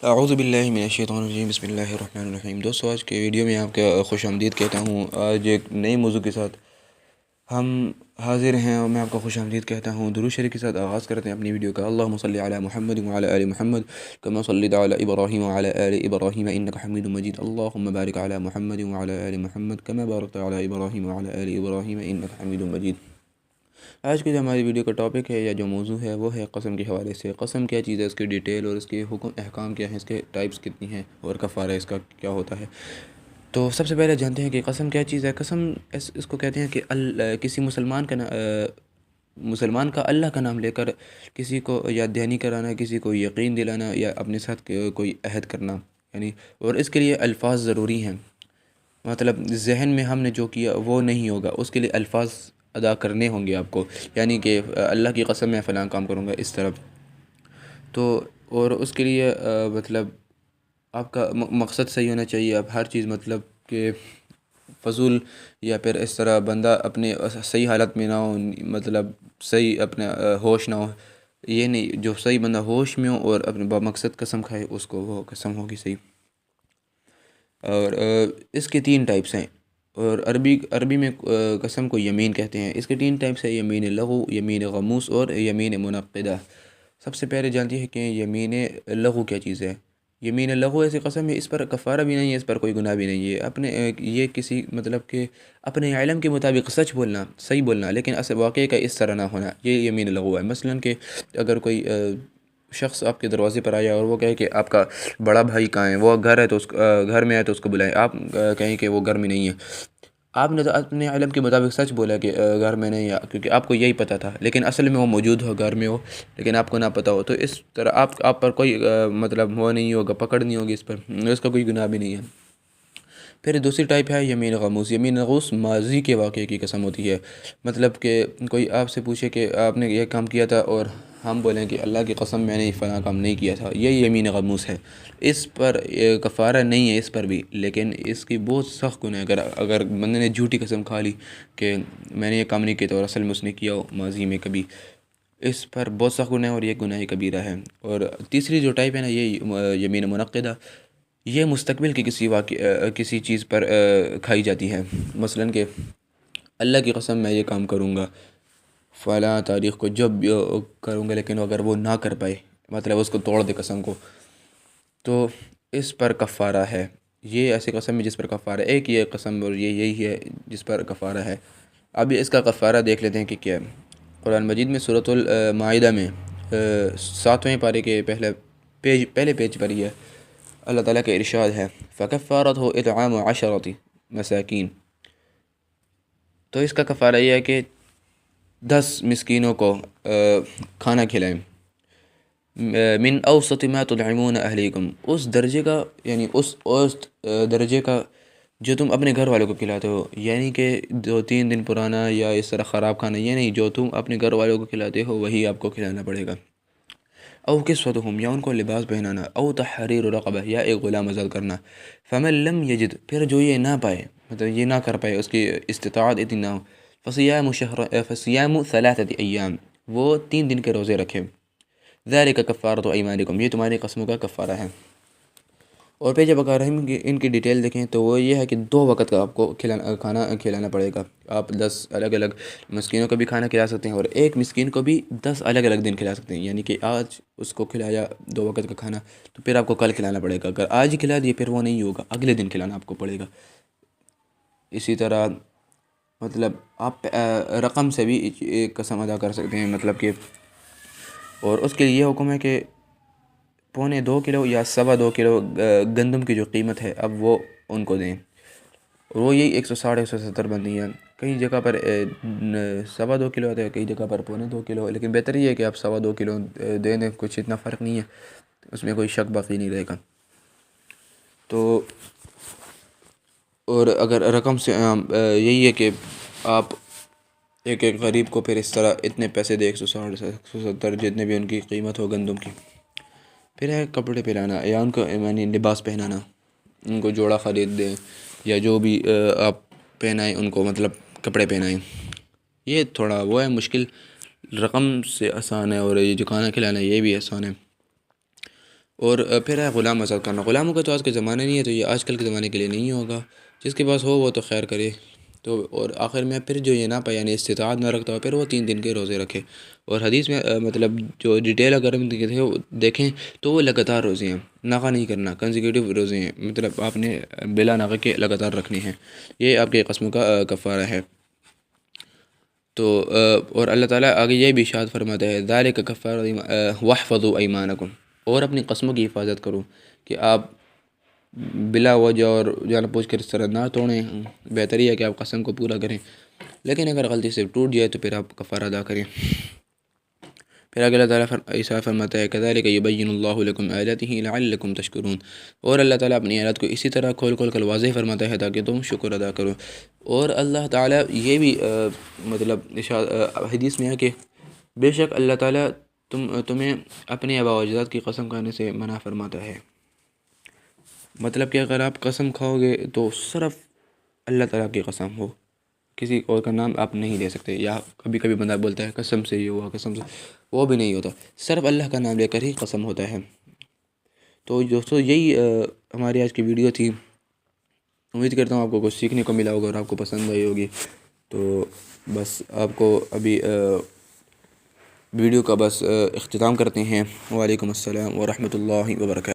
اعوذ باللہ من الشیطان الرجیم، بسم اللہ الرحمن الرحیم۔ دوستو، آج کے ویڈیو میں آپ کا خوش آمدید کہتا ہوں۔ آج ایک نئی موضوع کے ساتھ ہم حاضر ہیں اور میں آپ کو خوش آمدید کہتا ہوں۔ درود شریف کے ساتھ آغاز کرتے ہیں اپنی ویڈیو کا۔ اللہم صلی علی محمد وعلی آل محمد کما صلیت علی ابراہیم وعلی آل ابراہیم انک حمید مجید۔ اللہم بارک علی محمد وعلی آل محمد کما بارکت علی ابراہیم وعلی آل ابراہیم انک حمید مجید۔ آج کی جو ہماری ویڈیو کا ٹاپک ہے یا جو موضوع ہے وہ ہے قسم کے حوالے سے۔ قسم کیا چیز ہے، اس کی ڈیٹیل اور اس کے حکم احکام کیا ہیں، اس کے ٹائپس کتنی ہیں اور کفارہ اس کا کیا ہوتا ہے۔ تو سب سے پہلے جانتے ہیں کہ قسم کیا چیز ہے۔ قسم اس کو کہتے ہیں کہ کسی مسلمان کا اللہ کا نام لے کر کسی کو یا دہانی کرانا، کسی کو یقین دلانا یا اپنے ساتھ کوئی عہد کرنا، یعنی اور اس کے لیے الفاظ ضروری ہیں۔ مطلب ذہن میں ہم نے جو کیا وہ نہیں ہوگا، اس کے لیے الفاظ ادا کرنے ہوں گے آپ کو، یعنی کہ اللہ کی قسم میں فلاں کام کروں گا اس طرف۔ تو اور اس کے لیے مطلب آپ کا مقصد صحیح ہونا چاہیے۔ آپ ہر چیز مطلب کہ فضول یا پھر اس طرح بندہ اپنے صحیح حالت میں نہ ہو، مطلب صحیح اپنے ہوش نہ ہو، یہ نہیں، جو صحیح بندہ ہوش میں ہو اور اپنے بمقصد قسم کھائے اس کو وہ قسم ہوگی صحیح۔ اور اس کے 3 ٹائپس ہیں، اور عربی میں قسم کو یمین کہتے ہیں۔ اس کے 3 ٹائپس ہیں: یمین لغو، یمین غموس اور یمین منعقدہ۔ سب سے پہلے جانتی ہے کہ یمین لغو کیا چیز ہے۔ یمین لغو ایسی قسم ہے، اس پر کفارہ بھی نہیں ہے، اس پر کوئی گناہ بھی نہیں ہے۔ یہ کسی مطلب کہ اپنے علم کے مطابق سچ بولنا، صحیح بولنا، لیکن اصل واقعے کا اس طرح نہ ہونا، یہ یمین لغو ہے۔ مثلاً کہ اگر کوئی شخص آپ کے دروازے پر آیا اور وہ کہے کہ آپ کا بڑا بھائی کہاں ہے، وہ گھر ہے تو گھر میں ہے تو اس کو بلائیں، آپ کہیں کہ وہ گھر میں نہیں ہے۔ آپ نے تو اپنے علم کے مطابق سچ بولا کہ گھر میں نہیں ہے، کیونکہ آپ کو یہی پتہ تھا، لیکن اصل میں وہ موجود ہو، گھر میں ہو، لیکن آپ کو نہ پتہ ہو، تو اس طرح آپ پر کوئی مطلب وہ نہیں ہوگا، پکڑ نہیں ہوگی اس پر، اس کا کوئی گناہ بھی نہیں ہے۔ پھر دوسری ٹائپ ہے یمین غموس۔ یمین غموس ماضی کے واقعے کی قسم ہوتی ہے۔ مطلب کہ کوئی آپ سے پوچھے کہ آپ نے یہ کام کیا تھا اور ہم بولیں کہ اللہ کی قسم میں نے فلاں کام نہیں کیا تھا، یہ یمین غموس ہے۔ اس پر کفارہ نہیں ہے اس پر بھی، لیکن اس کی بہت سخت گناہ ہے۔ اگر بندے نے جھوٹی قسم کھا لی کہ میں نے یہ کام نہیں کیا تھا اور اصل میں اس نے کیا ہو ماضی میں کبھی، اس پر بہت سخت گناہ ہے اور یہ گناہ کبیرہ ہے۔ اور تیسری جو ٹائپ ہے نا، یہ یمین منعقدہ، یہ مستقبل کی کسی چیز پر کھائی جاتی ہے۔ مثلاً کہ اللہ کی قسم میں یہ کام کروں گا فلاں تاریخ کو، جب کروں گا، لیکن اگر وہ نہ کر پائے، مطلب اس کو توڑ دے قسم کو، تو اس پر کفارہ ہے۔ یہ ایسی قسم ہے جس پر کفارہ ہے۔ ایک یہ قسم اور یہی ہے جس پر کفارہ ہے۔ اب اس کا کفارہ دیکھ لیتے ہیں کہ کیا ہے۔ قرآن مجید میں سورۃ المائدہ میں 7ویں پارے کے پہلے پیج پر یہ اللہ تعالیٰ کا ارشاد ہے: فَكَفَّارَتُهُ إِطْعَامُ عَشَرَةِ مَسَاكِينَ۔ تو اس کا کفارہ یہ ہے کہ 10 مسکینوں کو کھانا کھلائیں۔ من اوسط ما تطعمون اہلیکم، اس درجے کا، یعنی اس اوسط درجے کا جو تم اپنے گھر والوں کو کھلاتے ہو، یعنی کہ 2-3 دن پرانا یا اس طرح خراب کھانا، یہ نہیں، جو تم اپنے گھر والوں کو کھلاتے ہو وہی آپ کو کھلانا پڑے گا۔ او کسوتہم، یا ان کو لباس پہنانا، او تحریر رقبہ، یا ایک غلام آزاد کرنا۔ فمن لم یجد، پھر جو یہ نہ پائے، مطلب یہ نہ کر پائے، اس کی استطاعت اتنی نہ ہو، فصیام 3 ایام، وہ 3 دن کے روزے رکھے۔ ذالک کفارۃ ایمانکم، یہ تمہاری قسموں کا کفارہ ہے۔ اور پھر جب اگر ہم ان کی ڈیٹیل دیکھیں تو وہ یہ ہے کہ 2 وقت کا آپ کو کھانا کھلانا پڑے گا۔ آپ 10 الگ الگ مسکینوں کو بھی کھانا کھلا سکتے ہیں اور ایک مسکین کو بھی 10 الگ الگ دن کھلا سکتے ہیں، یعنی کہ آج اس کو کھلایا 2 وقت کا کھانا، تو پھر آپ کو کل کھلانا پڑے گا۔ اگر آج ہی کھلا دیے پھر وہ نہیں ہوگا، اگلے دن کھلانا آپ کو پڑے گا۔ اسی طرح مطلب آپ رقم سے بھی ایک قسم ادا کر سکتے ہیں، مطلب کہ، اور اس کے لیے یہ حکم ہے کہ 1.25 کلو یا 2.25 کلو گندم کی جو قیمت ہے اب وہ ان کو دیں، اور وہ یہی 160-170 بنتی ہے۔ کئی جگہ پر 2.25 کلو آتا ہے، کئی جگہ پر 2.25 کلو، لیکن بہتر یہ ہے کہ آپ 2.25 کلو دے دیں، کچھ اتنا فرق نہیں ہے، اس میں کوئی شک باقی نہیں رہے گا۔ تو اور اگر رقم سے یہی ہے کہ آپ ایک غریب کو پھر اس طرح اتنے پیسے دے، 160-170 جتنے بھی ان کی قیمت ہو گندم کی۔ پھر ہے کپڑے پہنانا، یا ان کو یعنی لباس پہنانا، ان کو جوڑا خرید دیں یا جو بھی آپ پہنائیں ان کو، مطلب کپڑے پہنائیں۔ یہ تھوڑا وہ ہے مشکل، رقم سے آسان ہے، اور یہ جو کھانا کھلانا ہے یہ بھی آسان ہے۔ اور پھر ہے غلام آزاد کرنا. غلاموں کا تو آج کا زمانہ نہیں ہے، تو یہ آج کل کے زمانے کے لیے نہیں ہوگا. جس کے پاس ہو وہ تو خیر کرے. تو اور آخر میں پھر جو یہ نہ پائے یعنی استطاعت نہ رکھتا ہو، پھر وہ 3 دن کے روزے رکھے. اور حدیث میں مطلب جو ڈیٹیل اگر ہم دیکھیں تو وہ لگاتار روزے ہیں، ناغہ نہیں کرنا، کنزیکیٹو روزے ہیں، مطلب آپ نے بلا ناغہ کے لگاتار رکھنے ہیں. یہ آپ کے قسموں کا کفارہ ہے. تو اور اللہ تعالیٰ آگے یہ بھی ارشاد فرماتا ہے ذالک کفارۃ واحفظوا ایمانکم، اور اپنی قسموں کی حفاظت کرو کہ آپ بلا وجہ اور جان پوچھ کر اس طرح نہ توڑیں. بہتر یہ ہے کہ آپ قسم کو پورا کریں، لیکن اگر غلطی سے ٹوٹ جائے تو پھر آپ کفارہ ادا کریں. پھر آگے اللہ تعالیٰ ارشاد فرماتا ہے کذالک یبین اللہ لکم آیاتہ لعلکم تشکرون، اور اللہ تعالیٰ اپنی آیات کو اسی طرح کھول کھول کر واضح فرماتا ہے تاکہ تم شکر ادا کرو. اور اللہ تعالیٰ یہ بھی مطلب حدیث میں ہے کہ بے شک اللہ تعالیٰ تمہیں اپنے آباء و اجداد کی قسم کھانے سے منع فرماتا ہے. مطلب کہ اگر آپ قسم کھاؤ گے تو صرف اللہ تعالیٰ کی قسم ہو، کسی اور کا نام آپ نہیں لے سکتے. یا کبھی کبھی بندہ بولتا ہے قسم سے یہ ہوا، قسم سے، وہ بھی نہیں ہوتا، صرف اللہ کا نام لے کر ہی قسم ہوتا ہے. تو دوستو یہی ہماری آج کی ویڈیو تھی. امید کرتا ہوں آپ کو کچھ سیکھنے کو ملا ہوگا اور آپ کو پسند آئی ہوگی. تو بس آپ کو ابھی ویڈیو کا بس اختتام کرتے ہیں. وعلیکم السلام ورحمۃ اللہ وبرکاتہ.